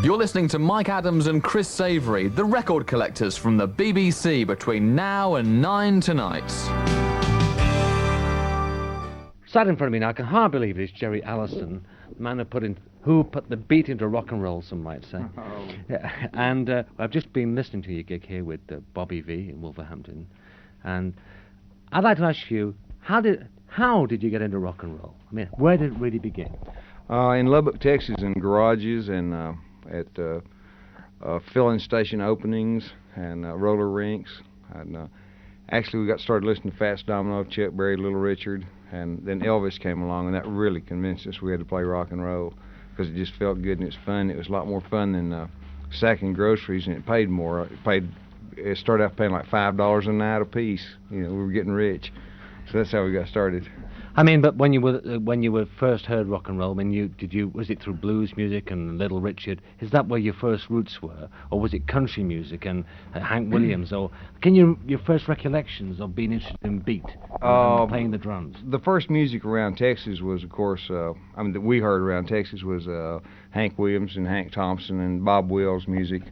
You're listening to Mike Adams and Chris Savory, the record collectors from the BBC, between now and 9 tonight. Sat in front of me now, I can hardly believe it is Jerry Allison, the man who put the beat into rock and roll, some might say. Oh. Yeah, and I've just been listening to your gig here with Bobby V in Wolverhampton, and I'd like to ask you, how did you get into rock and roll? I mean, where did it really begin? In Lubbock, Texas, in garages and at filling station openings and roller rinks. And actually, we got started listening to Fats Domino, Chuck Berry, Little Richard, and then Elvis came along, and that really convinced us we had to play rock and roll because it just felt good and it's fun. It was a lot more fun than sacking groceries, and it paid more. It started out paying like $5 a night a piece. You know, we were getting rich, so that's how we got started. I mean, but when you were first heard rock and roll, I mean, was it through blues music and Little Richard? Is that where your first roots were, or was it country music and Hank Williams? Or your first recollections of being interested in beat and playing the drums? The first music around Texas was, of course, that we heard around Texas was Hank Williams and Hank Thompson and Bob Wills music.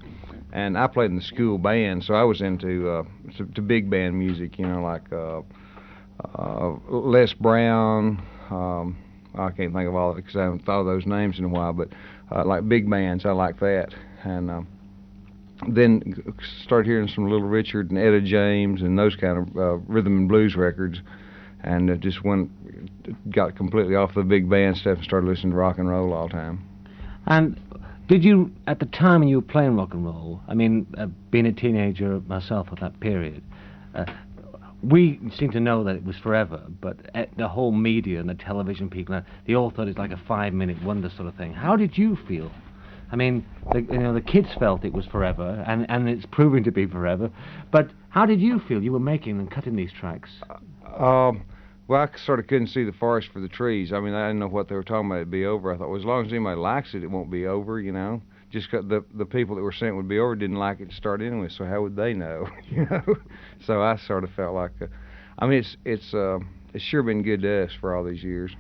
And I played in the school band, so I was into to big band music, you know, like Les Brown. I can't think of all of it because I haven't thought of those names in a while, but like big bands, I like that. And then started hearing some Little Richard and Etta James and those kind of rhythm and blues records, and just got completely off the big band stuff and started listening to rock and roll all the time. And did you, at the time when you were playing rock and roll, I mean, being a teenager myself at that period, we seem to know that it was forever, but the whole media and the television people, they all thought it was like a 5-minute wonder sort of thing. How did you feel? I mean, the kids felt it was forever, and it's proving to be forever, but how did you feel you were making and cutting these tracks? Well, I sort of couldn't see the forest for the trees. I mean, I didn't know what they were talking about. It'd be over. I thought, well, as long as anybody likes it, it won't be over, you know. Just 'cause the people that were saying it would be over didn't like it to start anyway, so how would they know, you know? So I sort of felt like, it's sure been good to us for all these years.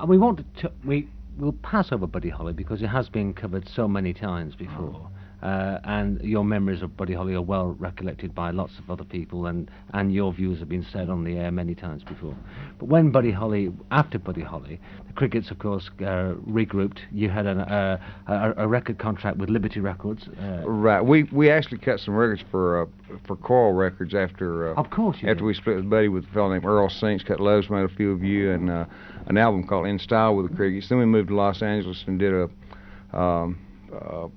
We'll pass over Buddy Holly because it has been covered so many times before. And your memories of Buddy Holly are well recollected by lots of other people, and your views have been said on the air many times before. But after Buddy Holly, the Crickets, of course, regrouped. You had a record contract with Liberty Records. Right. We actually cut some records for Coral Records after. Of course you after did. we split with Buddy with a fellow named Earl Sinks, cut Love's Made a Few of You, and an album called In Style with the Crickets. Then we moved to Los Angeles and did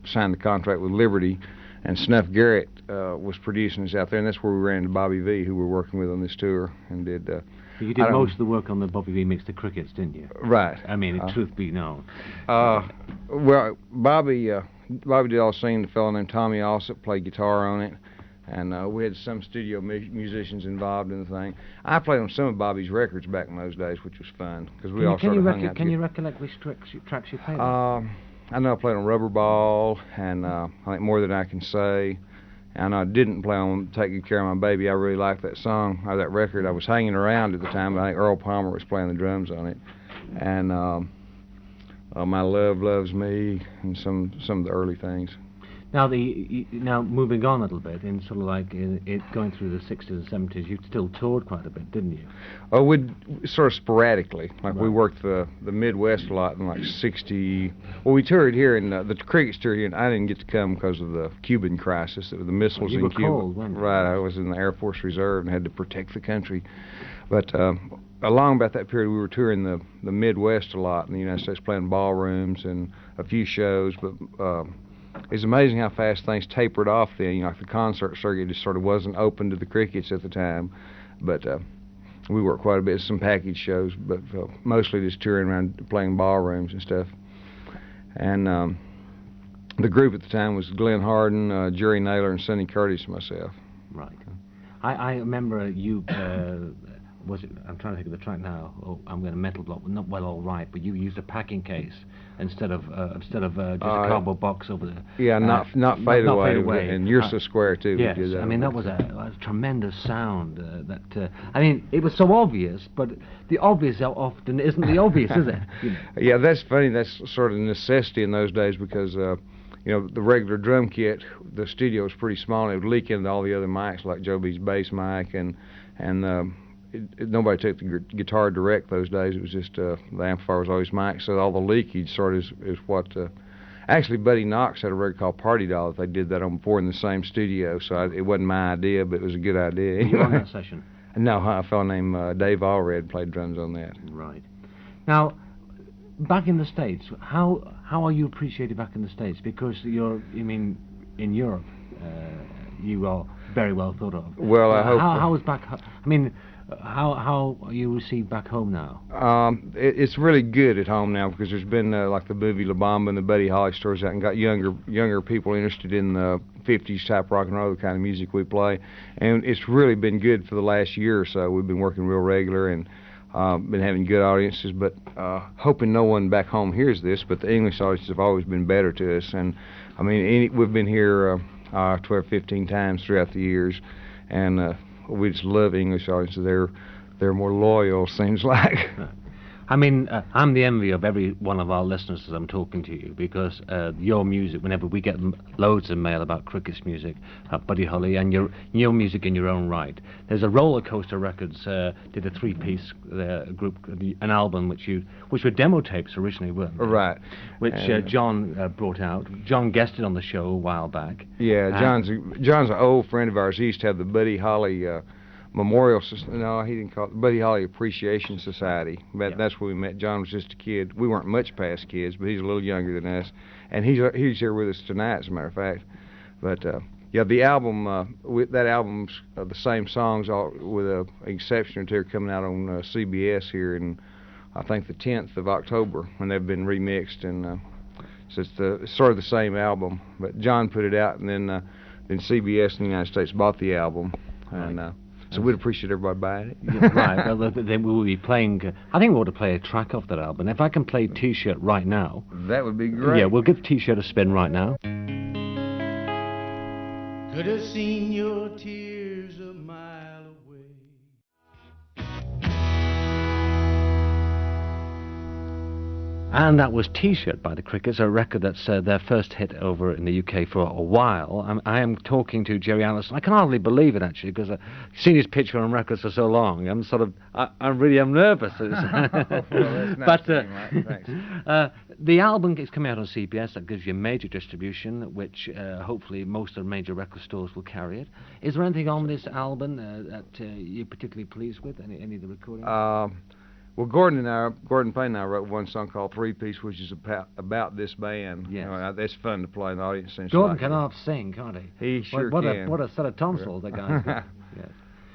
signed the contract with Liberty, and Snuff Garrett was producing us out there, and that's where we ran into Bobby V, who we're working with on this tour, and did. You did most of the work on the Bobby V mix, the Crickets, didn't you? Right. I mean, truth be known. Well, Bobby did all the singing. The fellow named Tommy Alsop played guitar on it, and we had some studio musicians involved in the thing. I played on some of Bobby's records back in those days, which was fun because we all sort of hung out. Can you recollect which tracks you played on? I know I played on Rubber Ball, and I think More Than I Can Say, and I didn't play on Take Good Care of My Baby. I really liked that song, or that record. I was hanging around at the time, but I think Earl Palmer was playing the drums on it, and My Love Loves Me, and some of the early things. Now, moving on a little bit, in sort of like going through the 60s and 70s, you still toured quite a bit, didn't you? Oh, we'd sort of sporadically. Like, right. We worked the Midwest a lot in like 60. Well, we toured here, and the Crickets toured here, and I didn't get to come because of the Cuban crisis, the missiles in Cuba. Cold, weren't you? Right, I was in the Air Force Reserve and had to protect the country. But along about that period, we were touring the Midwest a lot in the United States, playing ballrooms and a few shows, but it's amazing how fast things tapered off then. You know, like the concert circuit just sort of wasn't open to the Crickets at the time, but we worked quite a bit, some package shows, but mostly just touring around playing ballrooms and stuff. And the group at the time was Glenn Hardin, Jerry Naylor, and Sonny Curtis, and myself. Right. I remember you. I'm trying to think of the track now. Oh, I'm going to mental block. Not Well All Right, but you used a packing case instead of just a cardboard box over there. Yeah, not fade away. Fade away. And You're So Square too. Yes, we did that. I mean that was a tremendous sound. I mean, it was so obvious, but the obvious often isn't the obvious, is it? You know? Yeah, that's funny. That's sort of a necessity in those days because the regular drum kit, the studio was pretty small, and it would leak into all the other mics, like Joe B's bass mic, and nobody took the guitar direct those days. It was just the amplifier was always mic, so all the leakage sort of is what. Actually, Buddy Knox had a record called Party Doll that they did that on before in the same studio, so it wasn't my idea, but it was a good idea. Were you on that session? No, a fellow named Dave Allred played drums on that. Right. Now, back in the States, how are you appreciated back in the States? Because in Europe, you are very well thought of. Well, I hope. How is back? I mean, how are you received back home now? It's really good at home now because there's been like the movie La Bamba and the Buddy Holly stories out and got younger people interested in the 50s type rock and roll, the kind of music we play, and it's really been good for the last year or so. We've been working real regular and been having good audiences, but hoping no one back home hears this, but the English audiences have always been better to us, and I mean we've been here 12, 15 times throughout the years, and we just love English audiences. They're more loyal, seems like. I mean, I'm the envy of every one of our listeners as I'm talking to you, because your music, whenever we get loads of mail about Cricket's music, Buddy Holly, and your music in your own right. There's a Roller Coaster Records did a three-piece group, an album which were demo tapes originally, weren't they? Right. Which John brought out. John guested on the show a while back. Yeah, John's an old friend of ours. He used to have the Buddy Holly Memorial, no, he didn't call it Buddy Holly Appreciation Society. But that's where we met. John was just a kid. We weren't much past kids, but he's a little younger than us, and he's here with us tonight, as a matter of fact. But yeah, the album, that album's the same songs, all with an exception or two, coming out on CBS here in I think the 10th of October, and they've been remixed, and so it's sort of the same album. But John put it out, and then CBS in the United States bought the album, and. So we'd appreciate everybody buying it. Yeah, right. Well, then we will be playing. I think we ought to play a track off that album. If I can play T-Shirt right now. That would be great. Yeah, we'll give T-Shirt a spin right now. Could have seen your tears a mile away. And that was T-Shirt by the Crickets, a record that's their first hit over in the UK for a while. I am talking to Jerry Allison. I can hardly believe it, actually, because I've seen his picture on records for so long. I'm nervous. Well, that's nice. But Thanks. the album is coming out on CBS. That gives you major distribution, which hopefully most of the major record stores will carry it. Is there anything on this album that you're particularly pleased with? Any of the recordings? Well, Gordon Payne and I wrote one song called Three Piece, which is about this band. Yes. That's fun to play in the audience. Gordon can half sing, can't he? He sure what can. What a set of tonsils that guy's got. Yes.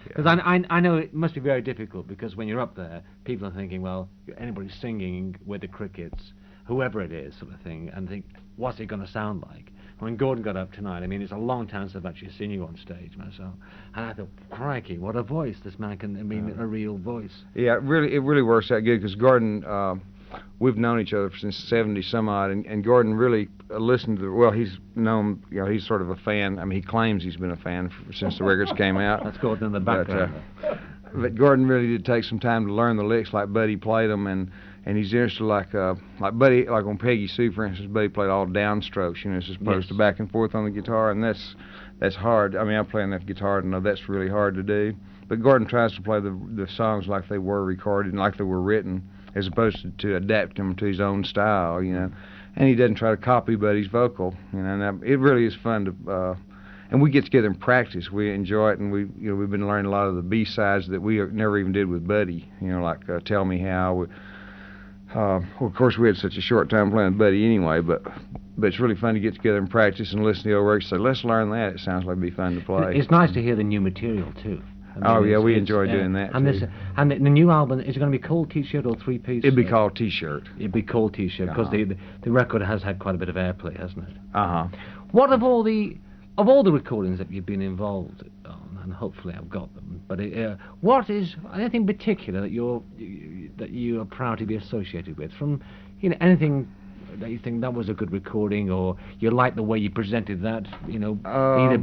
Because I know it must be very difficult, because when you're up there, people are thinking, well, anybody singing with the Crickets, whoever it is, sort of thing, and think, what's it going to sound like? When Gordon got up tonight, I mean, it's a long time since I've actually seen you on stage myself, and I thought, crikey, what a voice this man can, a real voice. Yeah, it really works out good, because Gordon, we've known each other since 70 some odd, and Gordon really listened to, well, he's known, he's sort of a fan. I mean, he claims he's been a fan since the records came out. That's Gordon in the background. But Gordon really did take some time to learn the licks like Buddy played them, and he's interested like Buddy, like on Peggy Sue, for instance. Buddy played all downstrokes, as opposed to back and forth on the guitar, and that's hard. I mean, I'm playing that guitar to know that's really hard to do. But Gordon tries to play the songs like they were recorded and like they were written, as opposed to adapt them to his own style, And he doesn't try to copy Buddy's vocal, And it really is fun to. And we get together and practice. We enjoy it, and we've been learning a lot of the B-sides that we never even did with Buddy. Like "Tell Me How." Well, of course, we had such a short time playing with Buddy anyway, but it's really fun to get together and practice and listen to the old records. So let's learn that. It sounds like it'd be fun to play. It's nice to hear the new material too. We enjoy doing that. And the new album, is it going to be called T-Shirt or Three-Piece? It'd be called T-Shirt. It'd be called T-Shirt because the record has had quite a bit of airplay, hasn't it? What of all the recordings that you've been involved on, and hopefully I've got them, but what is anything particular that you are proud to be associated with? From anything that you think that was a good recording, or you like the way you presented that? Right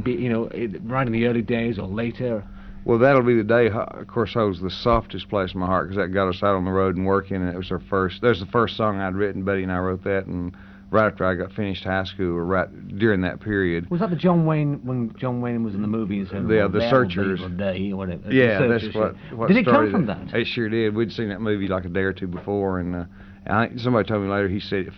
in the early days or later. Well, That'll Be the Day, of course, holds the softest place in my heart, because that got us out on the road and working, and it was our first. There's the first song I'd written. Buddy and I wrote that, and right after I got finished high school, or right during that period. Was that the John Wayne, when John Wayne was in the movie? And said, the Searchers. Day, or whatever. Yeah, that's what Did it come started from that? It sure did. We'd seen that movie like a day or two before, and I think somebody told me later he said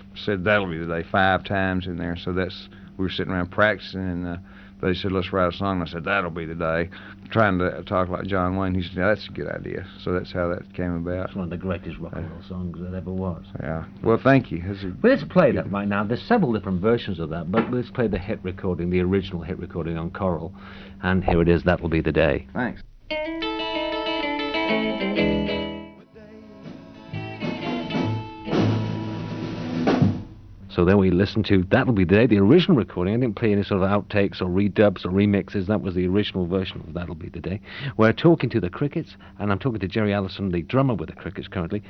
That'll Be the Day 5 times in there. So we were sitting around practicing, and they said, let's write a song. And I said, That'll Be the Day. Trying to talk like John Wayne. He said, yeah, that's a good idea. So that's how that came about. It's one of the greatest rock and roll songs that ever was. Yeah. Well, thank you. Well, let's play that right now. There's several different versions of that, but let's play the hit recording, the original hit recording on Coral. And here it is, That'll Be the Day. Thanks. So then we listened to That'll Be the Day, the original recording. I didn't play any sort of outtakes or redubs or remixes. That was the original version of That'll Be the Day. We're talking to the Crickets, and I'm talking to Jerry Allison, the drummer with the Crickets currently.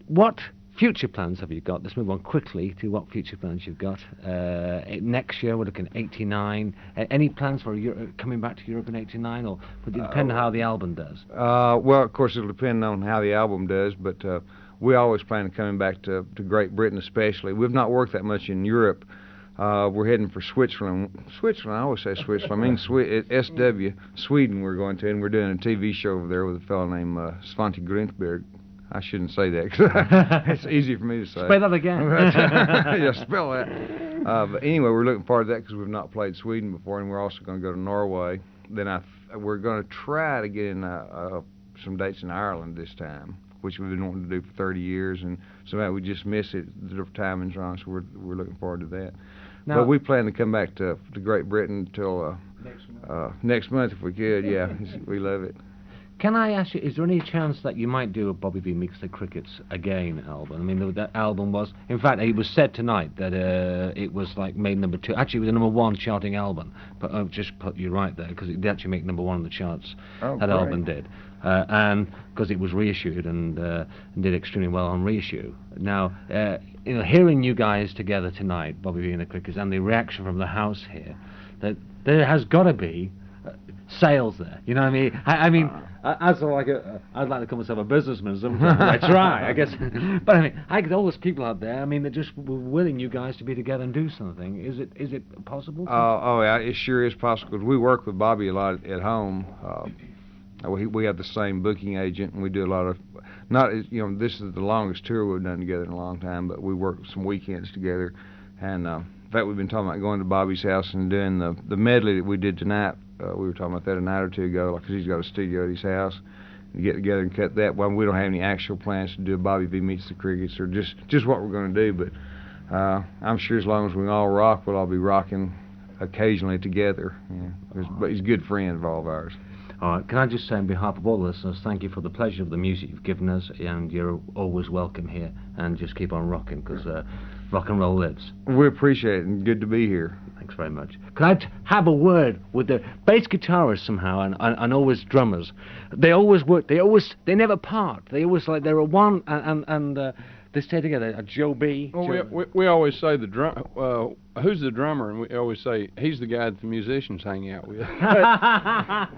What future plans have you got? Let's move on quickly to what future plans you've got. Next year, we're looking at 89. Any plans for coming back to Europe in 89, or would it depend on how the album does? Well, of course, it'll depend on how the album does, but we always plan on coming back to Great Britain especially. We've not worked that much in Europe. We're heading for Switzerland. I always say Switzerland. I mean SW, Sweden we're going to, and we're doing a TV show over there with a fellow named Svante Grünberg. I shouldn't say that, because it's easy for me to say. Spell that again. Yeah, spell that. But anyway, we're looking forward to that, because we've not played Sweden before, and we're also going to go to Norway. Then we're going to try to get in some dates in Ireland this time, which we've been wanting to do for 30 years, and somehow we just miss it. The timing's wrong, so we're looking forward to that. Now, but we plan to come back to Great Britain till next month if we could. Yeah, we love it. Can I ask you, is there any chance that you might do a Bobby V Meets the Crickets Again album? I mean, that album was, in fact, it was said tonight that it was like made number 2. Actually, it was a number 1 charting album, but I've just put you right there, because it did actually make number 1 on the charts. Oh, that great. album did. And because it was reissued and did extremely well on reissue. Now, hearing you guys together tonight, Bobby V and the Crickets, and the reaction from the house here, that there has got to be sales there. You know what I mean? I mean, I'd like to call myself a businessman sometimes. I try, I guess. But I mean, I get all those people out there. I mean, they're just willing you guys to be together and do something. Is it possible? Oh yeah, it sure is possible. 'Cause we work with Bobby a lot at home. We have the same booking agent, and we do a lot of. This is the longest tour we've done together in a long time. But we work some weekends together, and in fact, we've been talking about going to Bobby's house and doing the medley that we did tonight. We were talking about that a night or two ago, because he's got a studio at his house, and get together and cut that. Well, we don't have any actual plans to do a Bobby V Meets the Crickets, or just what we're going to do. But I'm sure as long as we all rock, we'll all be rocking occasionally together. Yeah. But he's a good friend of all of ours. All right, can I just say on behalf of all the listeners, thank you for the pleasure of the music you've given us, and you're always welcome here, and just keep on rocking, because rock and roll lives. We appreciate it, and good to be here. Thanks very much. Can I have a word with the bass guitarists somehow, and always drummers? They always work. They never part. They always they're a one, and they stay together. Joe B. Well, we always say who's the drummer, and we always say he's the guy that the musicians hang out with. I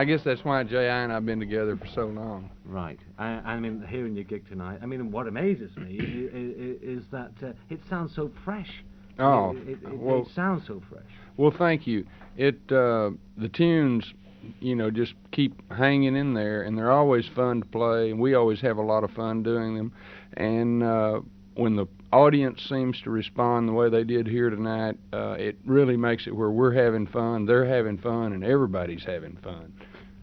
guess that's why J.I. and I've been together for so long. Right. I mean, hearing your gig tonight, I mean, what amazes me is that it sounds so fresh. Oh, it sounds so fresh. Well, thank you. The tunes, just keep hanging in there, and they're always fun to play, and we always have a lot of fun doing them. And when the audience seems to respond the way they did here tonight, it really makes it where we're having fun, they're having fun, and everybody's having fun.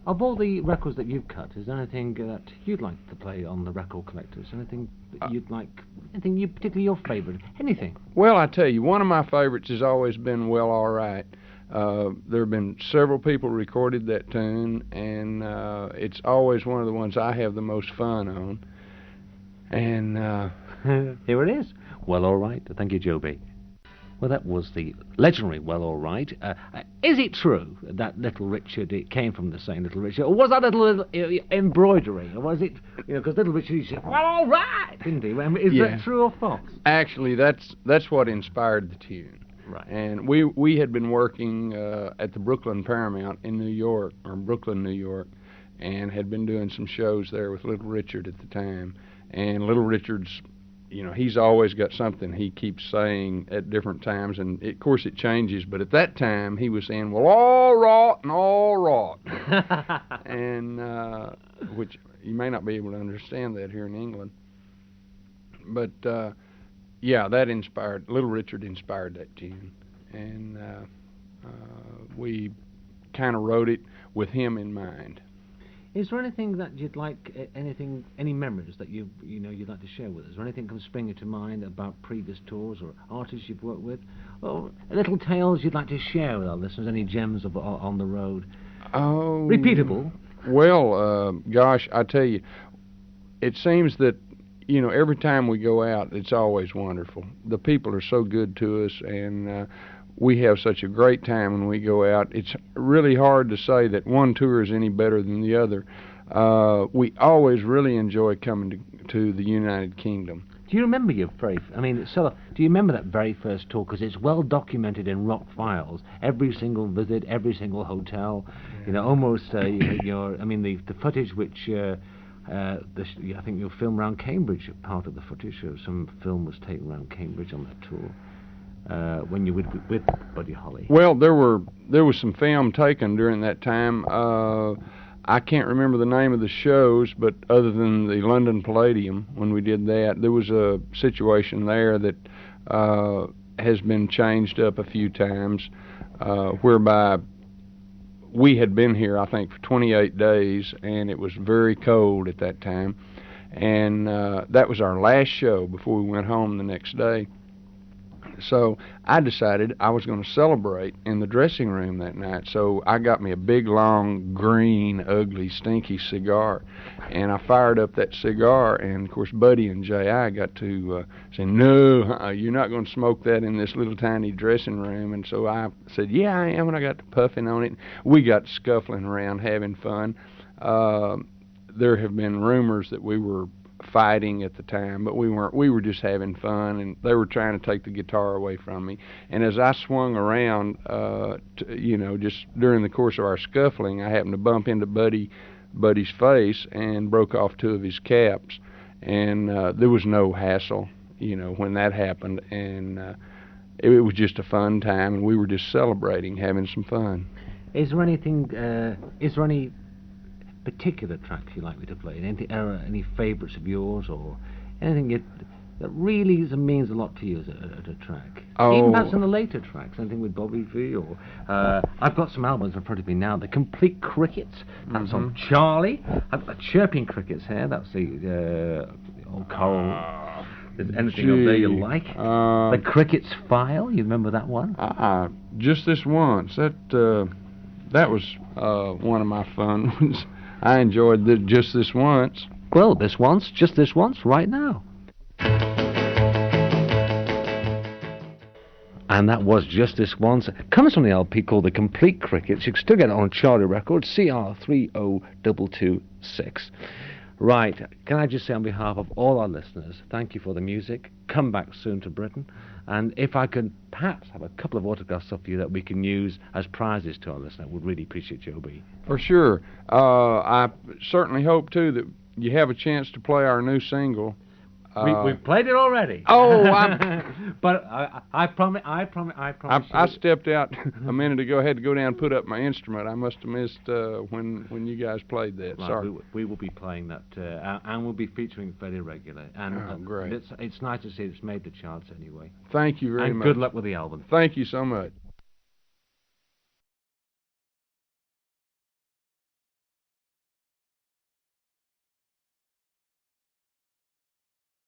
Of all the records that you've cut, is there anything that you'd like to play on the Record Collectors? Anything that you'd like? Anything particularly your favourite? Anything? Well, I tell you, one of my favorites has always been Well, All Right. There have been several people recorded that tune, and it's always one of the ones I have the most fun on. And here it is. Well, all right. Thank you, Joe B. Well, that was the legendary Well All Right. Is it true that Little Richard, it came from the saying Little Richard, or was that little embroidery, or was it, because Little Richard used to say, well, all right, didn't he? Is that true or false? Actually, that's what inspired the tune. Right. And we had been working at the Brooklyn Paramount in New York, or Brooklyn, New York, and had been doing some shows there with Little Richard at the time. And Little Richard's, he's always got something he keeps saying at different times, and of course it changes, but at that time he was saying, well, all right and all right. And which you may not be able to understand that here in England. But yeah, that inspired, Little Richard inspired that tune, and we kind of wrote it with him in mind. Is there anything that you'd like, any memories that you'd like to share with us? Or anything comes springing to mind about previous tours or artists you've worked with? Or little tales you'd like to share with our listeners? Any gems on the road? Oh, repeatable? Well, gosh, I tell you, it seems that, every time we go out, it's always wonderful. The people are so good to us, and we have such a great time when we go out. It's really hard to say that one tour is any better than the other. We always really enjoy coming to the United Kingdom. Do you remember do you remember that very first tour? Because it's well documented in rock files. Every single visit, every single hotel, almost the footage which I think your film around Cambridge, part of the footage of some film was taken around Cambridge on that tour. When you were with Buddy Holly? Well, there was some film taken during that time. I can't remember the name of the shows, but other than the London Palladium, when we did that, there was a situation there that has been changed up a few times, whereby we had been here, I think, for 28 days, and it was very cold at that time. And that was our last show before we went home the next day. So I decided I was going to celebrate in the dressing room that night. So I got me a big, long, green, ugly, stinky cigar, and I fired up that cigar. And of course, Buddy and J.I. got to say, "No, you're not going to smoke that in this little tiny dressing room." And so I said, "Yeah, I am," and I got to puffing on it. We got scuffling around, having fun. There have been rumors that we were fighting at the time, but we weren't. We were just having fun, and they were trying to take the guitar away from me. And as I swung around, just during the course of our scuffling, I happened to bump into Buddy's face and broke off two of his caps. And there was no hassle, when that happened, and it was just a fun time, and we were just celebrating, having some fun. Is there any particular tracks you like me to play? Any favourites of yours, or anything that really means a lot to you as a track? Even perhaps in the later tracks, anything with Bobby V, or I've got some albums in front of me now. The Complete Crickets, that's on Charlie. I've got Chirping Crickets here. That's the old Coral. Is anything up there you like? The Crickets File. You remember that one? Just This Once. That was one of my fun ones. I enjoyed Just This Once. Well, just this once, right now. And that was Just This Once. It comes from the LP called The Complete Crickets. You can still get it on Charlie Records, CR30226. Right, can I just say on behalf of all our listeners, thank you for the music. Come back soon to Britain. And if I could perhaps have a couple of autographs of you that we can use as prizes to our listeners, I would really appreciate you, Joby. For sure. I certainly hope, too, that you have a chance to play our new single. We've played it already. Oh, but I promise. I stepped out a minute ago. I had to go down and put up my instrument. I must have missed when you guys played that. Right, sorry. We will be playing that, and we'll be featuring very regularly. And great. It's nice to see it's made the charts anyway. Thank you very much. And good luck with the album. Thank you so much.